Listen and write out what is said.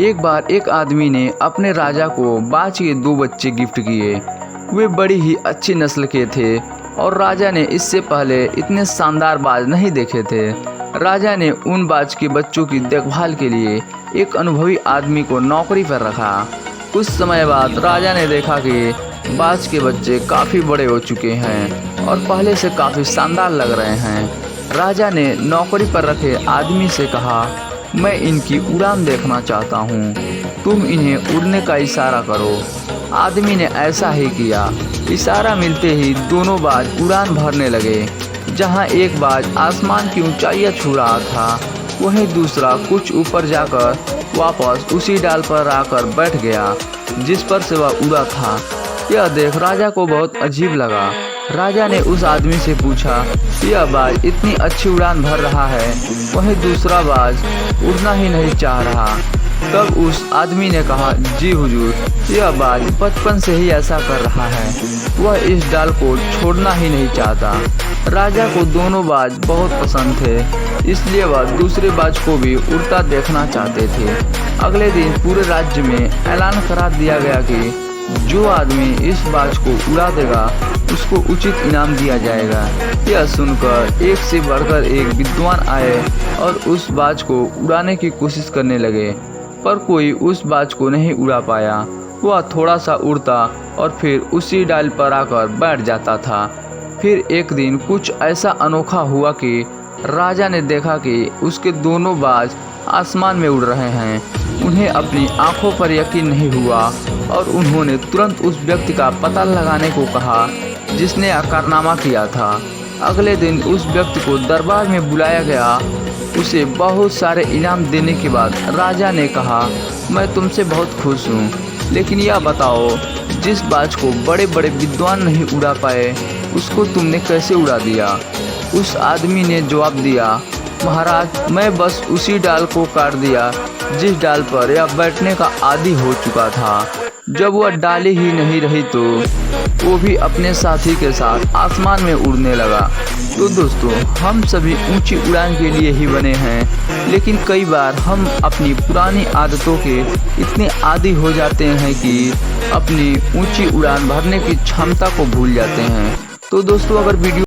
एक बार एक आदमी ने अपने राजा को बाज के 2 बच्चे गिफ्ट किए। वे बड़ी ही अच्छी नस्ल के थे और राजा ने इससे पहले इतने शानदार बाज नहीं देखे थे। राजा ने उन बाज के बच्चों की देखभाल के लिए एक अनुभवी आदमी को नौकरी पर रखा। कुछ समय बाद राजा ने देखा कि बाज के बच्चे काफ़ी बड़े हो चुके हैं और पहले से काफ़ी शानदार लग रहे हैं। राजा ने नौकरी पर रखे आदमी से कहा, मैं इनकी उड़ान देखना चाहता हूँ, तुम इन्हें उड़ने का इशारा करो। आदमी ने ऐसा ही किया। इशारा मिलते ही दोनों बाज उड़ान भरने लगे। जहाँ एक बाज आसमान की ऊंचाइयाँ छू रहा था, वहीं दूसरा कुछ ऊपर जाकर वापस उसी डाल पर आकर बैठ गया जिस पर से वह उड़ा था। यह देख राजा को बहुत अजीब लगा। राजा ने उस आदमी से पूछा, यह बाज इतनी अच्छी उड़ान भर रहा है, वहीं दूसरा बाज उड़ना ही नहीं चाह रहा। तब उस आदमी ने कहा, जी हुजूर, यह बाज बचपन से ही ऐसा कर रहा है, वह इस डाल को छोड़ना ही नहीं चाहता। राजा को दोनों बाज बहुत पसंद थे, इसलिए वह दूसरे बाज को भी उड़ता देखना चाहते थे। अगले दिन पूरे राज्य में ऐलान करा दिया गया कि जो आदमी इस बाज को उड़ा देगा उसको उचित इनाम दिया जाएगा। यह सुनकर एक से बढ़कर एक विद्वान आए और उस बाज को उड़ाने की कोशिश करने लगे, पर कोई उस बाज को नहीं उड़ा पाया। वह थोड़ा सा उड़ता और फिर उसी डाल पर आकर बैठ जाता था। फिर एक दिन कुछ ऐसा अनोखा हुआ कि राजा ने देखा कि उसके दोनों बाज आसमान में उड़ रहे हैं। उन्हें अपनी आंखों पर यकीन नहीं हुआ और उन्होंने तुरंत उस व्यक्ति का पता लगाने को कहा जिसने कारनामा किया था। अगले दिन उस व्यक्ति को दरबार में बुलाया गया। उसे बहुत सारे इनाम देने के बाद राजा ने कहा, मैं तुमसे बहुत खुश हूँ, लेकिन यह बताओ, जिस बाज को बड़े बड़े विद्वान नहीं उड़ा पाए उसको तुमने कैसे उड़ा दिया? उस आदमी ने जवाब दिया, महाराज, मैं बस उसी डाल को काट दिया जिस डाल पर यह बैठने का आदी हो चुका था। जब वह डाली ही नहीं रही तो वो भी अपने साथी के साथ आसमान में उड़ने लगा। तो दोस्तों, हम सभी ऊंची उड़ान के लिए ही बने हैं, लेकिन कई बार हम अपनी पुरानी आदतों के इतने आदी हो जाते हैं कि अपनी ऊंची उड़ान भरने की क्षमता को भूल जाते हैं। तो दोस्तों, अगर वीडियो